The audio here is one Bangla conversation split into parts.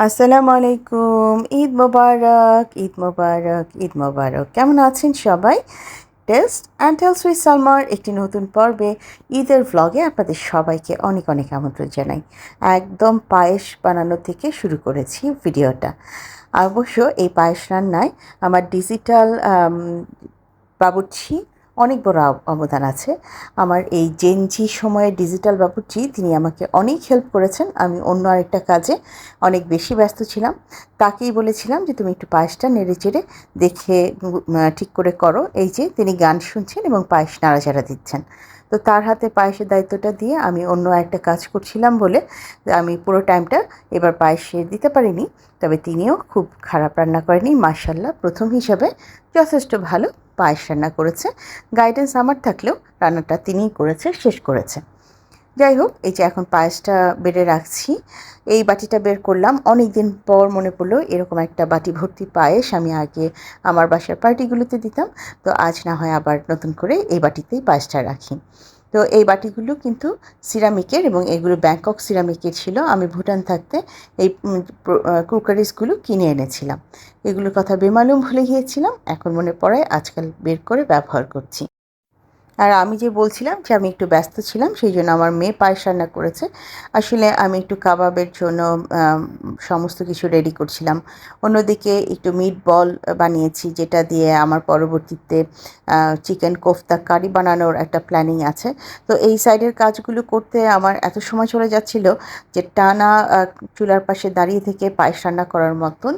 আসসালামু আলাইকুম। ঈদ মোবারক, ঈদ মোবারক, ঈদ মোবারক। কেমন আছেন সবাই? টেস্ট অ্যান্ড টেলস উইথ সালমার একটি নতুন পর্বে ঈদের ভ্লগে আপনাদের সবাইকে অনেক অনেক আমন্ত্রণ জানাই। একদম পায়েস বানানো থেকে শুরু করেছি ভিডিওটা। অবশ্য এই পায়েস রান্নায় আমার ডিজিটাল বাবুর্চি অনেক বড় অবদান আছে। আমার এই জেনজি সময়ের ডিজিটাল বাবুর্চি তিনি আমাকে অনেক হেল্প করেছেন। আমি অন্য আরেকটা কাজে অনেক বেশি ব্যস্ত ছিলাম। তাকেই বলেছিলাম যে তুমি একটু পায়েসটা নেড়েচেড়ে দেখে ঠিক করে করো। এই যে তিনি গান শুনছেন এবং পায়েস নাড়াচাড়া দিচ্ছেন। তো তার হাতে পায়েসের দায়িত্বটা দিয়ে আমি অন্য একটা কাজ করছিলাম বলে আমি পুরো টাইমটা এবার পায়েসে দিতে পারিনি। তবে তিনিও খুব খারাপ রান্না করেনি, মাশাআল্লাহ প্রথম হিসাবে যথেষ্ট ভালো পায়েস রান্না করেছে। গাইডেন্স আমার থাকলেও রান্নাটা তিনিই করেছে, শেষ করেছে। যাই হোক, এই যে এখন পায়েসটা বেড়ে রাখছি, এই বাটিটা বের করলাম। অনেক দিন পর মনে পড়লো এরকম একটা বাটি ভর্তি পায়েস আমি আগে আমার বাসার পার্টিগুলোতে দিতাম। তো আজ না হয় আবার নতুন করে এই বাটিতেই পায়েসটা রাখি। তো এই বাটিগুলো কিন্তু সিরামিকের এবং এগুলো ব্যাংকক সিরামিকের ছিল। আমি ভুটান থাকতে এই কুকারিজগুলো কিনে এনেছিলাম। এগুলোর কথা বেমালুম ভুলে গিয়েছিলাম, এখন মনে পড়ায় আজকাল বের করে ব্যবহার করছি। আর আমি যে বলছিলাম যে আমি একটু ব্যস্ত ছিলাম, সেই জন্য আমার মেয়ে পায়েস রান্না করেছে। আসলে আমি একটু কাবাবের জন্য সমস্ত কিছু রেডি করছিলাম। অন্যদিকে একটু মিট বল বানিয়েছি, যেটা দিয়ে আমার পরবর্তীতে চিকেন কোফতা কারি বানানোর একটা প্ল্যানিং আছে। তো এই সাইডের কাজগুলো করতে আমার এত সময় চলে যাচ্ছিল যে টানা চুলার পাশে দাঁড়িয়ে থেকে পায়েস রান্না করার মতন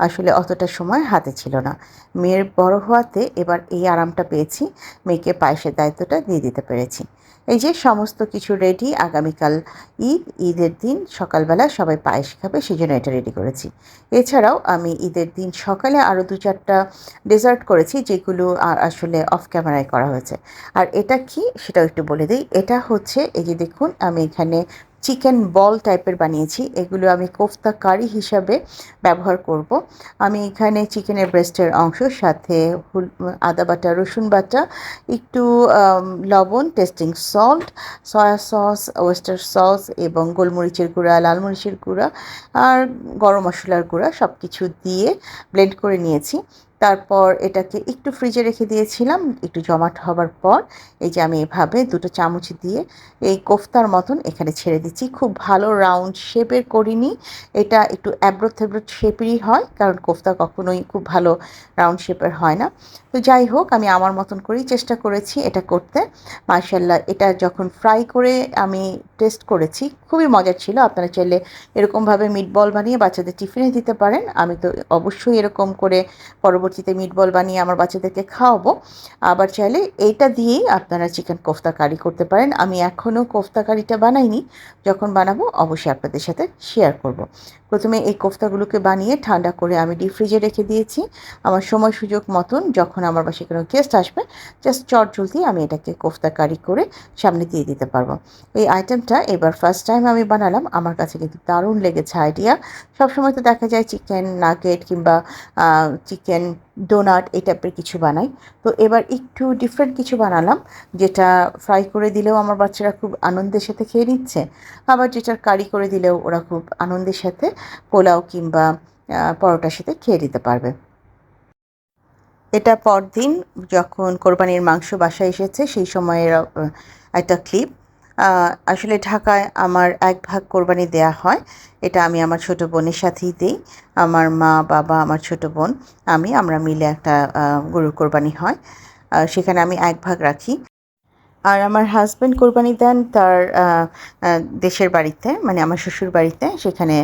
আসলে অতটা সময় হাতে ছিল না। মেয়ের বড় হওয়াতে এবার এই আরামটা পেয়েছি, মেয়েকে পায়েসের দায়িত্বটা দিয়ে দিতে পেরেছি। এই যে সমস্ত কিছু রেডি, আগামীকাল ঈদের দিন সকালবেলা সবাই পায়েস খাবে, সেই জন্য এটা রেডি করেছি। এছাড়াও আমি ঈদের দিন সকালে আরও 2-4টা ডেজার্ট করেছি, যেগুলো আসলে অফ ক্যামেরায় করা হয়েছে। আর এটা কি সেটাও একটু বলে দিই। এটা হচ্ছে, এই যে দেখুন, আমি এখানে চিকেন বল টাইপের বানিয়েছি। এগুলো আমি কোফতা কারি হিসাবে ব্যবহার করব। আমি এখানে চিকেনের ব্রেস্টের অংশ, সাথে আদা বাটা, রসুন বাটা, একটু লবণ, testing salt, soya sauce, oyster sauce এবং গোলমরিচের গুঁড়া, লাল মরিচের গুঁড়া আর গরম মশলার গুঁড়া সব কিছু দিয়ে ব্লেন্ড করে নিয়েছি। তারপর এটাকে একটু ফ্রিজে রেখে দিয়েছিলাম। একটু জমাট হবার পর এই যে আমি এভাবে 2 চামচ দিয়ে এই কোফতার মতন এখানে ছেড়ে দিচ্ছি। খুব ভালো রাউন্ড শেপের করিনি, এটা একটু অ্যাব্রোথ থ্যাব্রোথ শেপেরই হয়, কারণ কোফতা কখনোই খুব ভালো রাউন্ড শেপের হয় না। তো যাই হোক, আমি আমার মতন করেই চেষ্টা করেছি এটা করতে। মাশাআল্লাহ, এটা যখন ফ্রাই করে আমি টেস্ট করেছি, খুবই মজার ছিল। আপনারা চাইলে এরকমভাবে মিটবল বানিয়ে বাচ্চাদের টিফিনে দিতে পারেন। আমি তো অবশ্যই এরকম করে পরবর্তীতে মিটবল বানিয়ে আমার বাচ্চাদেরকে খাওয়াবো। আবার চাইলে এইটা দিয়েই আপনারা চিকেন কোফতা কারি করতে পারেন। আমি এখনও কোফতা কারিটা বানাইনি, যখন বানাবো অবশ্যই আপনাদের সাথে শেয়ার করব। প্রথমে এই কোফতাগুলোকে বানিয়ে ঠান্ডা করে আমি ডিপ ফ্রিজে রেখে দিয়েছি। আমার সময় সুযোগ মতন যখন আমার বাসায় কোনো গেস্ট আসবে, জাস্ট চটজলদি আমি এটাকে কোফতা কারি করে সামনে দিয়ে দিতে পারবো। এই আইটেমটা এবার ফার্স্ট টাইম আমি বানালাম, আমার কাছে কিন্তু দারুণ লেগেছে আইডিয়া। সবসময় তো দেখা যায় চিকেন নাগেট কিংবা চিকেন ডোনাট এই টাইপের কিছু বানাই। তো এবার একটু ডিফারেন্ট কিছু বানালাম, যেটা ফ্রাই করে দিলেও আমার বাচ্চারা খুব আনন্দের সাথে খেয়ে নিচ্ছে, আবার যেটার কারি করে দিলেও ওরা খুব আনন্দের সাথে পোলাও কিংবা পরোটার সাথে খেয়ে নিতে পারবে। এটা পরদিন যখন কোরবানির মাংস বাসায় এসেছে সেই সময়ের একটা ক্লিপ। আসলে ঢাকায় আমার 1 ভাগ কোরবানি দেয়া হয়। এটা আমি আমার ছোটো বোনের সাথেই দেই। আমার মা, বাবা, আমার ছোটো বোন, আমরা মিলে একটা গরুর কোরবানি হয়। সেখানে আমি 1 ভাগ রাখি। আর আমার হাসব্যান্ড কোরবানি দেন তার দেশের বাড়িতে, মানে আমার শ্বশুর বাড়িতে। সেখানে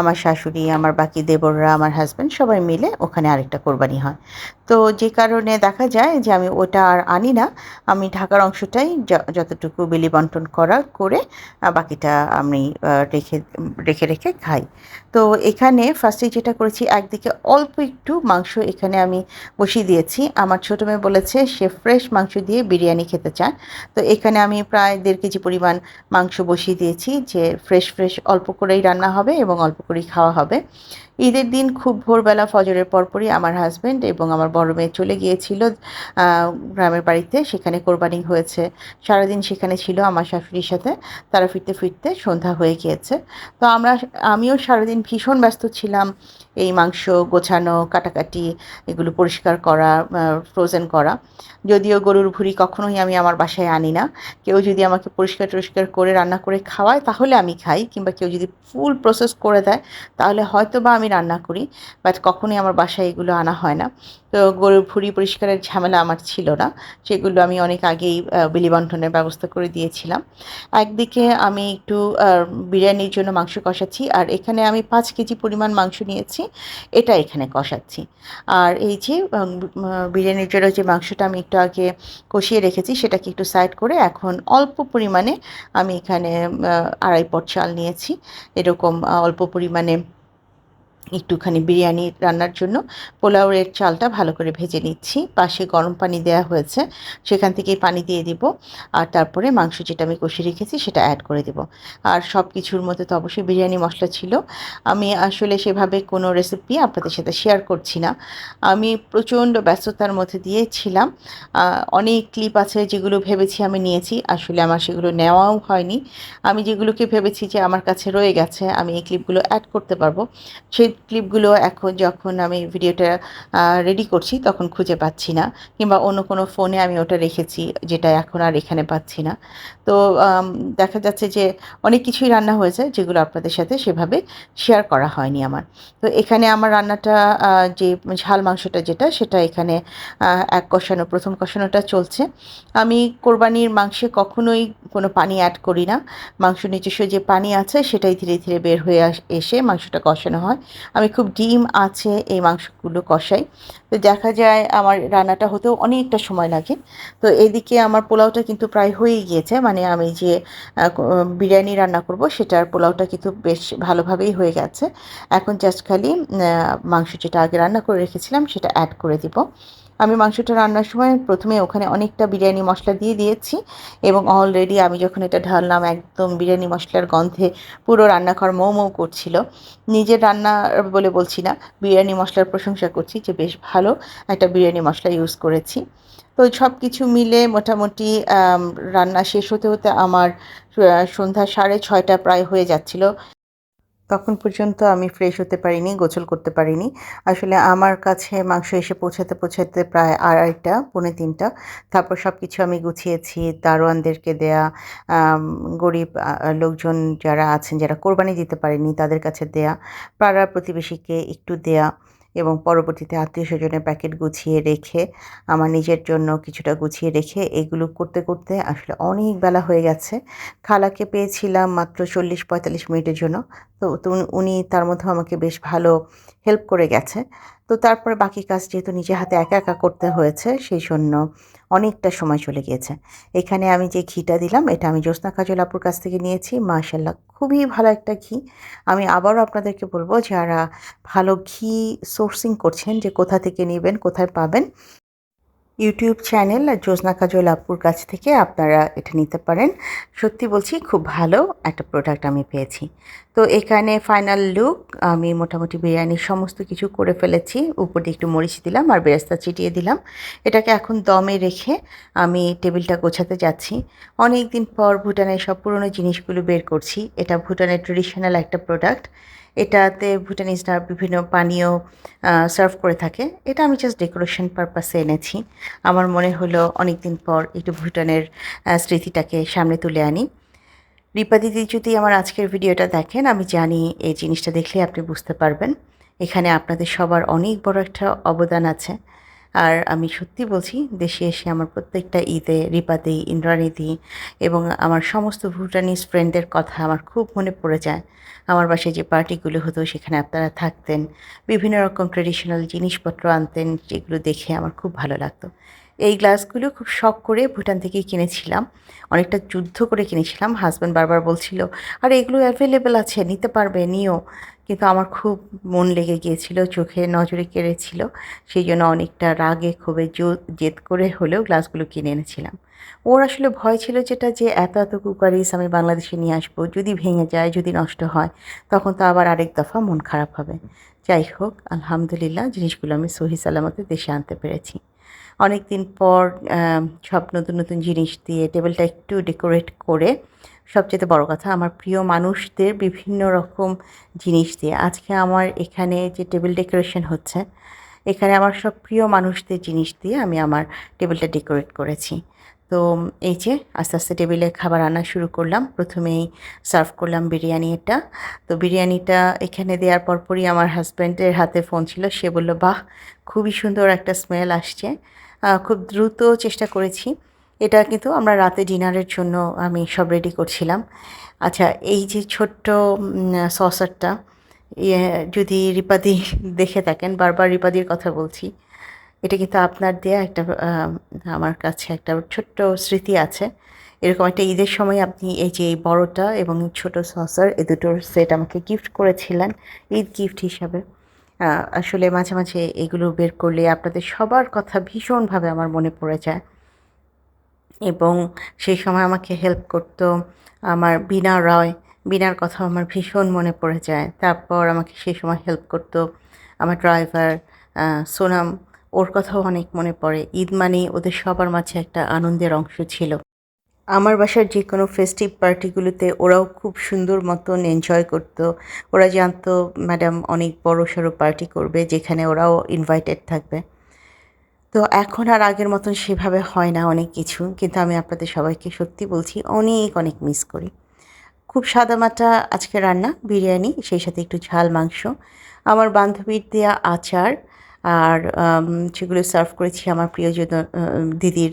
আমার শাশুড়ি, আমার বাকি দেবররা, আমার হাসব্যান্ড সবাই মিলে ওখানে আরেকটা কোরবানি হয়। তো যে কারণে দেখা যায় যে আমি ওটা আর আনি না। আমি ঢাকার অংশটাই যতটুকু বিলি বন্টন করে বাকিটা আমি রেখে রেখে রেখে খাই। তো এখানে ফার্স্টে যেটা করেছি, একদিকে অল্প একটু মাংস এখানে আমি বসিয়ে দিয়েছি। আমার ছোটো মেয়ে বলেছে সে ফ্রেশ মাংস দিয়ে বিরিয়ানি খেতে চায়। তো এখানে আমি প্রায় 1.5 কেজি পরিমাণ মাংস বসিয়ে দিয়েছি, যে ফ্রেশ অল্প করেই রান্না হবে এবং অল্প করেই খাওয়া হবে। ঈদের দিন খুব ভোরবেলা ফজরের পরপরই আমার হাজব্যান্ড এবং আমার বড় মেয়ে চলে গিয়েছিল গ্রামের বাড়িতে। সেখানে কোরবানি হয়েছে, সারাদিন সেখানে ছিল আমার শাশুড়ির সাথে। তারা ফিরতে ফিরতে সন্ধ্যা হয়ে গিয়েছে। তো আমিও সারাদিন ভীষণ ব্যস্ত ছিলাম এই মাংস গোছানো, কাটাকাটি, এগুলো পরিষ্কার করা, ফ্রোজেন করা। যদিও গরুর ভুঁড়ি কখনোই আমি আমার বাসায় আনি না। কেউ যদি আমাকে পরিষ্কার টরিষ্কার করে রান্না করে খাওয়ায় তাহলে আমি খাই, কিংবা কেউ যদি ফুল প্রসেস করে দেয় তাহলে হয়তো বা আমি রান্না করি, বাট কখনোই আমার বাসায় এগুলো আনা হয় না। তো গরুর ভুঁড়ি পরিষ্কারের ঝামেলা আমার ছিল না, সেগুলো আমি অনেক আগেই বিলি বন্টনের ব্যবস্থা করে দিয়েছিলাম। একদিকে আমি একটু বিরিয়ানির জন্য মাংস কষাচ্ছি, আর এখানে আমি 5 কেজি পরিমাণ মাংস নিয়েছি, এটা এখানে কষাচ্ছি। আর এই যে বিরিয়ানির জন্য যে মাংসটা আমি একটু আগে কষিয়ে রেখেছি সেটাকে একটু সাইড করে এখন অল্প পরিমাণে আমি এখানে 2.5 পট চাল নিয়েছি। এরকম অল্প পরিমাণে একটুখানি বিরিয়ানি রান্নার জন্য পোলাওয়ের চালটা ভালো করে ভেজে নিচ্ছি। পাশে গরম পানি দেওয়া হয়েছে, সেখান থেকেই পানি দিয়ে দিব। আর তারপরে মাংস যেটা আমি কষে রেখেছি সেটা অ্যাড করে দেব। আর সব কিছুর মধ্যে তো অবশ্যই বিরিয়ানি মশলা ছিল। আমি আসলে সেভাবে কোনো রেসিপি আপনাদের সাথে শেয়ার করছি না, আমি প্রচণ্ড ব্যস্ততার মধ্যে দিয়ে ছিলাম। অনেক ক্লিপ আছে যেগুলো ভেবেছি আমি নিয়েছি, আসলে আমার সেগুলো নেওয়াও হয়নি। আমি যেগুলোকে ভেবেছি যে আমার কাছে রয়ে গেছে, আমি এই ক্লিপগুলো অ্যাড করতে পারবো, সেই ক্লিপগুলো এখন যখন আমি ভিডিওটা রেডি করছি তখন খুঁজে পাচ্ছি না, কিংবা অন্য কোনো ফোনে আমি ওটা রেখেছি যেটা এখন আর এখানে পাচ্ছি না। তো দেখা যাচ্ছে যে অনেক কিছুই রান্না হয়েছে যেগুলো আপনাদের সাথে সেভাবে শেয়ার করা হয়নি আমার। তো এখানে আমার রান্নাটা যে ঝাল মাংসটা যেটা সেটা এখানে প্রথম কষানোটা চলছে। আমি কোরবানির মাংসে কখনোই কোনো পানি অ্যাড করি না। মাংস নিজস্ব যে পানি আছে সেটাই ধীরে ধীরে বের হয়ে এসে মাংসটা কষানো হয়। আমি খুব ডিম আছে এই মাংসগুলো কষাই। তো দেখা যায় আমার রান্নাটা হতেও অনেকটা সময় লাগে। তো এদিকে আমার পোলাওটা কিন্তু প্রায় হয়েই গিয়েছে, মানে আমি যে বিরিয়ানি রান্না করব সেটার পোলাওটা কিন্তু বেশ ভালোভাবেই হয়ে গেছে। এখন জাস্ট খালি মাংস যেটা আগে রান্না করে রেখেছিলাম সেটা অ্যাড করে দিব। আমি মাংসটা রান্নার সময় প্রথমে ওখানে অনেকটা বিরিয়ানি মশলা দিয়ে দিয়েছি, এবং অলরেডি আমি যখন এটা ঢাললাম একদম বিরিয়ানি মশলার গন্ধে পুরো রান্নাঘর মৌ মৌ করছিল। নিজের রান্না বলে বলছি না, বিরিয়ানি মশলার প্রশংসা করছি যে বেশ ভালো একটা বিরিয়ানি মশলা ইউজ করেছি। তো সব কিছু মিলে মোটামুটি রান্না শেষ হতে হতে আমার সন্ধ্যা 6:30 প্রায় হয়ে যাচ্ছিল। তখন পর্যন্ত আমি ফ্রেশ হতে পারিনি, গোসল করতে পারিনি। আসলে আমার কাছে মাংস এসে পৌঁছাতে পৌঁছাতে প্রায় 2:30, পৌনে 3টা। তারপর সব কিছু আমি গুছিয়েছি, দারোয়ানদেরকে দেয়া, গরিব লোকজন যারা আছেন, যারা কোরবানি দিতে পারেনি তাদের কাছে দেয়া, পাড়ার প্রতিবেশীকে একটু দেয়া, এবং পরবর্তীতে আত্মীয়স্বজনের প্যাকেট গুছিয়ে রেখে আমার নিজের জন্য কিছুটা গুছিয়ে রেখে এগুলো করতে করতে আসলে অনেক বেলা হয়ে গেছে। খালাকে পেয়েছিলাম মাত্র 40-45 মিনিটের জন্য। তো উনি তার মধ্যেও আমাকে বেশ ভালো হেল্প করে গেছে। তো তারপরে বাকি কাজ যেহেতু নিজে হাতে একা একা করতে হয়েছে সেই জন্য অনেকটা সময় চলে গিয়েছে। এখানে আমি যে ঘিটা দিলাম এটা আমি জ্যোৎস্না কাজল আপুর কাছ থেকে নিয়েছি, মাশাআল্লাহ খুবই ভালো একটা ঘি। আমি আবারও আপনাদেরকে বলবো, যারা ভালো ঘি সোর্সিং করছেন যে কোথা থেকে নেবেন, কোথায় পাবেন, ইউটিউব চ্যানেল জ্যোৎস্না কাজল আপুর কাছ থেকে আপনারা এটা নিতে পারেন। সত্যি বলছি খুব ভালো একটা প্রোডাক্ট আমি পেয়েছি। তো এখানে ফাইনাল লুক, আমি মোটামুটি বিরিয়ানির সমস্ত কিছু করে ফেলেছি। উপর দিয়ে একটু মরিচ দিলাম আর বেরেস্তা চিটিয়ে দিলাম। এটাকে এখন দমে রেখে আমি টেবিলটা গোছাতে যাচ্ছি। অনেক দিন পর ভুটানের সব পুরনো জিনিসগুলো বের করছি। এটা ভুটানের ট্রেডিশনাল একটা প্রোডাক্ট। এটাতে ভুটানিজরা বিভিন্ন পানীয় সার্ভ করে থাকে। এটা আমি জাস্ট ডেকোরেশন পারপাসে এনেছি। আমার মনে হলো অনেক দিন পর একটু ভুটানের স্মৃতিটাকে সামনে তুলে আনি। রিপা দিদি যদি আমার আজকের ভিডিওটা দেখেন, আমি জানি এই জিনিসটা দেখলে আপনি বুঝতে পারবেন এখানে আপনাদের সবার অনেক বড় একটা অবদান আছে। আর আমি সত্যি বলছি, দেশে এসে আমার প্রত্যেকটা ঈদে রিপাদি, ইন্দ্রাণীদি এবং আমার সমস্ত ভুটানিজ ফ্রেন্ডদের কথা আমার খুব মনে পড়ে যায়। আমার বাসায় যে পার্টিগুলো হতো সেখানে আপনারা থাকতেন, বিভিন্ন রকম ট্রেডিশনাল জিনিসপত্র আনতেন, যেগুলো দেখে আমার খুব ভালো লাগতো। এই গ্লাসগুলো খুব শখ করে ভুটান থেকেই কিনেছিলাম, অনেকটা যুদ্ধ করে কিনেছিলাম। হাজব্যান্ড বারবার বলছিল, আরে এগুলো অ্যাভেলেবেল আছে, নিতে পারবে, নিও। কিন্তু আমার খুব মন লেগে গিয়েছিল, চোখে নজরে কেড়েছিল। সেই জন্য অনেকটা রাগে ক্ষোভে জেদ করে হলেও গ্লাসগুলো কিনে এনেছিলাম। ওর আসলে ভয় ছিল যেটা যে এত কুকারিস আমি বাংলাদেশে নিয়ে আসবো, যদি ভেঙে যায়, যদি নষ্ট হয়, তখন তো আবার আরেক দফা মন খারাপ হবে। যাই হোক, আলহামদুলিল্লাহ জিনিসগুলো আমি সহি সালামতে দেশে আনতে পেরেছি। অনেক দিন পর সব নতুন জিনিস দিয়ে টেবিলটা একটু ডেকোরেট করে, সবচাইতে বড় কথা আমার প্রিয় মানুষদের বিভিন্ন রকম জিনিস দিয়ে, আজকে আমার এখানে যে টেবিল ডেকোরেশন হচ্ছে, এখানে আমার সব প্রিয় মানুষদের জিনিস দিয়ে আমি আমার টেবিলটা ডেকোরেট করেছি। তো এই যে আস্তে টেবিলে খাবার আনা শুরু করলাম। প্রথমেই সার্ভ করলাম বিরিয়ানি এটা। তো বিরিয়ানিটা এখানে দেওয়ার পরপরই আমার হাসব্যান্ডের হাতে ফোন ছিল। সে বলল, "বাহ! খুবই সুন্দর একটা স্মেল আসছে।" খুব দ্রুত চেষ্টা করেছি। এটা কিন্তু আমরা রাতে ডিনারের জন্য আমি সব রেডি করছিলাম। আচ্ছা, এই যে ছোট্ট সসারটা, ইয়ে যদি রিপাদি দেখে থাকেন, বারবার রিপাদির কথা বলছি। এটা কিন্তু আপনার দেয়া একটা আমার কাছে একটা ছোট্ট স্মৃতি আছে। এরকম একটা ঈদের সময় আপনি এই যে এই বড়টা এবং ছোট সসার এই দুটোর সেট আমাকে গিফট করেছিলেন ঈদ গিফট হিসাবে। আসলে মাঝে এগুলো বের করলে আপনাদের সবার কথা ভীষণভাবে আমার মনে পড়ে যায় এবং সেই সময় আমাকে হেল্প করতো আমার বীণা রয়। বীণার কথা আমার ভীষণ মনে পড়ে যায়। তারপর আমাকে সেই সময় হেল্প করতো আমার ড্রাইভার সোনাম, ওর কথাও অনেক মনে পড়ে। ঈদ মানেই ওদের সবার মাঝে একটা আনন্দের অংশ ছিল। আমার বাসার যেকোনো ফেস্টিভ পার্টিগুলোতে ওরাও খুব সুন্দর মতন এনজয় করতো। ওরা জানতো ম্যাডাম অনেক বড়সড় পার্টি করবে যেখানে ওরাও ইনভাইটেড থাকবে। তো এখন আর আগের মতন সেভাবে হয় না অনেক কিছু। কিন্তু আমি আপনাদের সবাইকে সত্যি বলছি অনেক মিস করি। খুব সাদামাটা আজকে রান্না, বিরিয়ানি, সেই সাথে একটু ঝাল মাংস। আমার বান্ধবীর দেয়া আচার আর সেগুলো সার্ভ করেছি আমার প্রিয়জন দিদির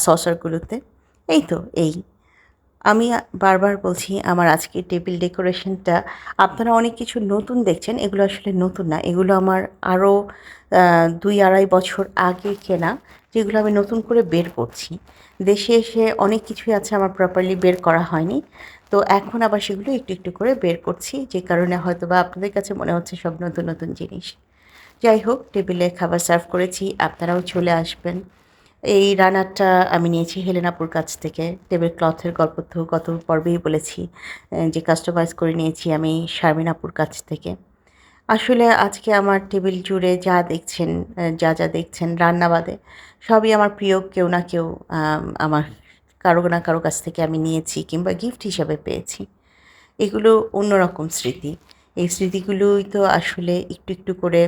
সসারগুলোতে। এই তো এই। আমি বারবার বলছি আমার আজকের টেবিল ডেকোরেশনটা আপনারা অনেক কিছু নতুন দেখছেন, এগুলো আসলে নতুন না। এগুলো আমার আরও ২-২.৫ বছর আগে কেনা, যেগুলো আমি নতুন করে বের করছি। দেশে এসে অনেক কিছুই আছে আমার প্রপারলি বের করা হয়নি। তো এখন আবার সেগুলো একটু করে বের করছি, যে কারণে হয়তোবা আপনাদের কাছে মনে হচ্ছে সব নতুন জিনিস। যাই হোক, টেবিলে খাবার সার্ভ করেছি, আপনারাও চলে আসবেন। এই রান্নাটা আমি নিয়েছি হেলেনাপুর কাছ থেকে। টেবিল ক্লথের গল্প তো গত পর্বেই বলেছি যে কাস্টমাইজ করে নিয়েছি আমি শারমিন আপুর কাছ থেকে। আসলে আজকে আমার টেবিল জুড়ে যা দেখছেন রান্না বাদে সবই আমার প্রিয় কেউ না কেউ আমার কারো না কারো কাছ থেকে আমি নিয়েছি কিংবা গিফট হিসাবে পেয়েছি। এগুলো অন্যরকম স্মৃতি। এই স্মৃতিগুলোই তো আসলে একটু করে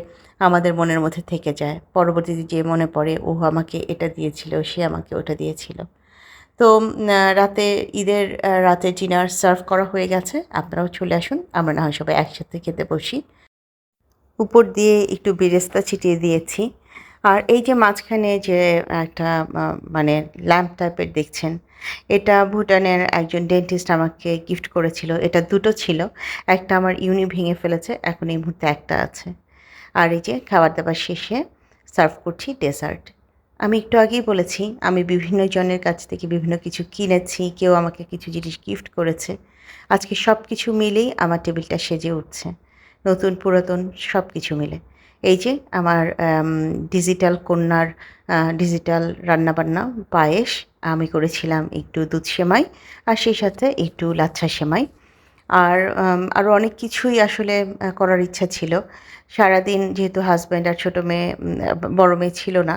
আমাদের মনের মধ্যে থেকে যায়। পরবর্তীতে যেয়ে মনে পড়ে, ও আমাকে এটা দিয়েছিল, সে আমাকে ওটা দিয়েছিল। তো রাতে ঈদের রাতে ডিনার সার্ভ করা হয়ে গেছে। আপনারাও চলে আসুন। আমরা না হয় সবাই একসাথে খেতে বসি। উপর দিয়ে একটু বেরেস্তা ছিটিয়ে দিয়েছি। আর এই যে মাঝখানে যে একটা মানে ল্যাম্প টাইপের দেখছেন, এটা ভুটানের একজন ডেন্টিস্ট আমাকে গিফট করেছিল। এটা ২ টো ছিল। একটা আমার ইউনি ভেঙে ফেলেছে। এখন এই মুহূর্তে একটা আছে। আর এই যে খাবার-দাবার শেষে সার্ভ করছি ডেজার্ট। আমি একটু আগেই বলেছি আমি বিভিন্ন জনের কাছ থেকে বিভিন্ন কিছু কিনেছি। কেউ আমাকে কিছু জিনিস গিফট করেছে। আজকে সব কিছু মিলেই আমার টেবিলটা সেজে উঠছে। নতুন পুরাতন সব কিছু মিলে। এই যে আমার ডিজিটাল কন্যার ডিজিটাল রান্নাবান্না, পায়েস, আমি করেছিলাম একটু দুধ সেমাই আর সেই সাথে একটু লাচ্ছা সেমাই। আর আরও অনেক কিছুই আসলে করার ইচ্ছা ছিল। সারাদিন যেহেতু হাসব্যান্ড আর ছোটো মেয়ে বড় মেয়ে ছিল না,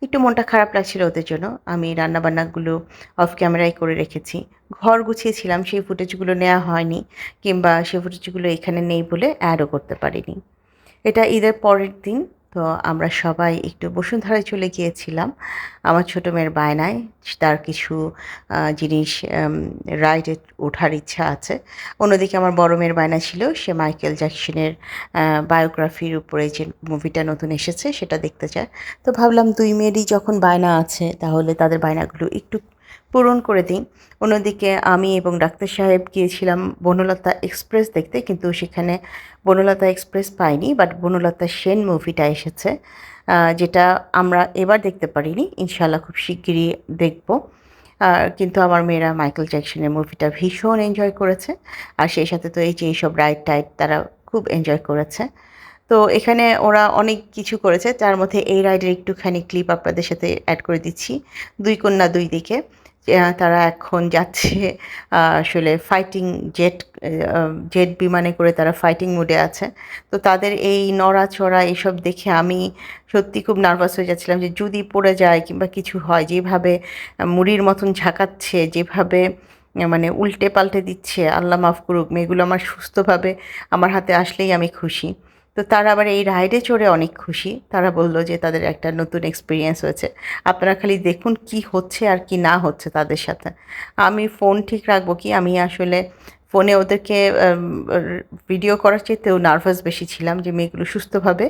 একটু মনটা খারাপ লাগছিল ওদের জন্য। আমি রান্নাবান্নাগুলো অফ ক্যামেরায় করে রেখেছি। ঘর গুছিয়েছিলাম, সেই ফুটেজগুলো নেওয়া হয়নি কিংবা সেই ফুটেজগুলো এখানে নেই বলে অ্যাডও করতে পারিনি। এটা ঈদের পরের দিন। তো আমরা সবাই একটু বসুন্ধরায় চলে গিয়েছিলাম আমার ছোটো মেয়ের বায়নায়। তার কিছু জিনিস রাইডে ওঠার ইচ্ছা আছে। অন্যদিকে আমার বড় মেয়ের বায়না ছিল সে মাইকেল জ্যাকসনের বায়োগ্রাফির উপরে যে মুভিটা নতুন এসেছে সেটা দেখতে চায়। তো ভাবলাম ২ মেয়েরই যখন বায়না আছে তাহলে তাদের বায়নাগুলো একটু পূরণ করে দিই। অন্যদিকে আমি এবং ডাক্তার সাহেব গিয়েছিলাম বনলতা এক্সপ্রেস দেখতে, কিন্তু সেখানে বনলতা এক্সপ্রেস পাইনি, বাট বনলতা সেন মুভিটা এসেছে, যেটা আমরা এবার দেখতে পারিনি। ইনশাআল্লাহ খুব শিগগিরই দেখব। কিন্তু আমার মেয়েরা মাইকেল জ্যাকসনের মুভিটা ভীষণ এনজয় করেছে। আর সেই সাথে তো এই যে এইসব রাইড-টাইড তারা খুব এনজয় করেছে। তো এখানে ওরা অনেক কিছু করেছে, তার মধ্যে এই রাইডের একটুখানি ক্লিপ আপনাদের সাথে অ্যাড করে দিচ্ছি। ২ কন্যা ২ দিকে তারা এখন যাচ্ছে আসলে ফাইটিং জেট জেট বিমানে করে তারা ফাইটিং মুডে আছে। তো তাদের এই নড়াচড়া এসব দেখে আমি সত্যি খুব নার্ভাস হয়ে যাচ্ছিলাম যে যদি পড়ে যায় কিংবা কিছু হয়। যেভাবে মুড়ির মতন ঝাঁকাচ্ছে, যেভাবে মানে উল্টে পাল্টে দিচ্ছে, আল্লাহ মাফ করুক, মেয়েগুলো আমার সুস্থভাবে আমার হাতে আসলেই আমি খুশি। তো তারা আবার এই রাইডে চড়ে অনেক খুশি। তারা বলল যে তাদের একটা নতুন এক্সপেরিয়েন্স হয়েছে। আপনারা খালি দেখুন কি হচ্ছে আর কি না হচ্ছে তাদের সাথে। আমি ফোন ঠিক রাখবো কি, আমি আসলে ফোনে ওদেরকে ভিডিও করার চাইতেও নার্ভাস বেশি ছিলাম যে মেয়েগুলো সুস্থভাবে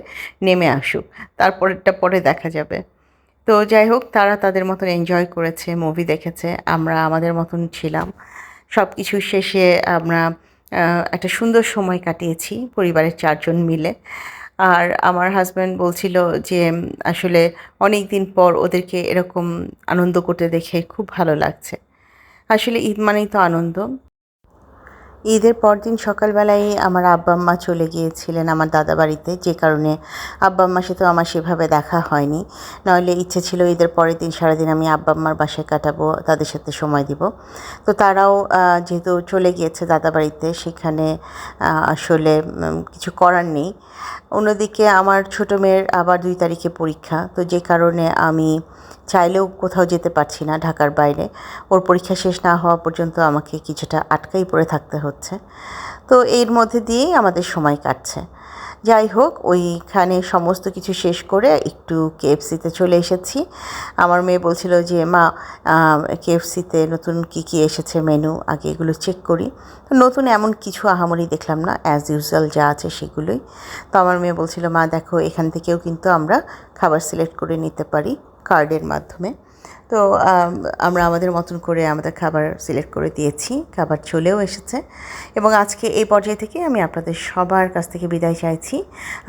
নেমে আসুক, তারপরেরটা পরে দেখা যাবে। তো যাই হোক, তারা তাদের মতন এনজয় করেছে, মুভি দেখেছে, আমরা আমাদের মতন ছিলাম। সব কিছু শেষে আমরা একটা সুন্দর সময় কাটিয়েছি পরিবারের ৪ জন মিলে। আর আমার হাসব্যান্ড বলছিল যে আসলে অনেক দিন পর ওদেরকে এরকম আনন্দ করতে দেখে খুব ভালো লাগছে। আসলে ঈদ মানেই তো আনন্দ। ঈদের পরদিন সকালবেলায় আমার আব্বা আম্মা চলে গিয়েছিলেন আমার দাদা বাড়িতে, যে কারণে আব্বা আম্মার সাথেও আমার সেভাবে দেখা হয়নি। নইলে ইচ্ছে ছিল ঈদের পরের দিন সারাদিন আমি আব্বা আম্মার বাসায় কাটাবো, তাদের সাথে সময় দিব। তো তারাও যেহেতু চলে গিয়েছে দাদা বাড়িতে, সেখানে আসলে কিছু করার নেই। অন্যদিকে আমার ছোটো মেয়ের আবার ২ তারিখে পরীক্ষা, তো যে কারণে আমি চাইলেও কোথাও যেতে পারছি না ঢাকার বাইরে। ওর পরীক্ষা শেষ না হওয়া পর্যন্ত আমাকে কিছুটা আটকাই পড়ে থাকতে হচ্ছে। তো এর মধ্যে দিয়েই আমাদের সময় কাটছে। যাই হোক, ওইখানে সমস্ত কিছু শেষ করে একটু কেএফসিতে চলে এসেছি। আমার মেয়ে বলছিল যে মা, কেএফসিতে নতুন কী কী এসেছে মেনু, আগে এগুলো চেক করি। তো নতুন এমন কিছু আহামরি দেখলাম না, অ্যাজ ইউজুয়াল যা আছে সেগুলোই। তো আমার মেয়ে বলছিল মা দেখো, এখান থেকেও কিন্তু আমরা খাবার সিলেক্ট করে নিতে পারি কার্ডের মাধ্যমে। তো আমরা আমাদের মতন করে আমাদের খাবার সিলেক্ট করে দিয়েছি, খাবার চলেও এসেছে। এবং আজকে এই পর্যায় থেকে আমি আপনাদের সবার কাছ থেকে বিদায় চাইছি।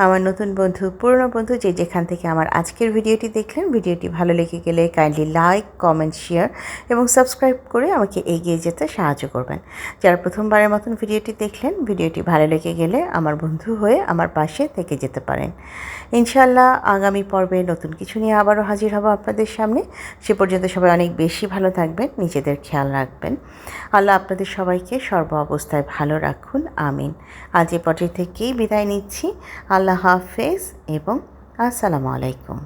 আমার নতুন বন্ধু, পুরনো বন্ধু, যে যেখান থেকে আমার আজকের ভিডিওটি দেখলেন, ভিডিওটি ভালো লেগে গেলে কাইন্ডলি লাইক, কমেন্ট, শেয়ার এবং সাবস্ক্রাইব করে আমাকে এগিয়ে যেতে সাহায্য করবেন। যারা প্রথমবারের মতন ভিডিওটি দেখলেন, ভিডিওটি ভালো লেগে গেলে আমার বন্ধু হয়ে আমার পাশে থেকে যেতে পারেন। ইনশাআল্লাহ আগামী পর্বে নতুন কিছু নিয়ে আবারও হাজির হব আপনাদের সামনে। সে পর্যন্ত সবাই অনেক বেশি ভালো থাকবেন, নিজেদের খেয়াল রাখবেন। আল্লাহ আপনাদের সবাইকে সর্ব অবস্থায় ভালো রাখুন, আমিন। আজ এ পর্যায় থেকেই বিদায় নিচ্ছি। আল্লাহ হাফেজ এবং আসসালামু আলাইকুম।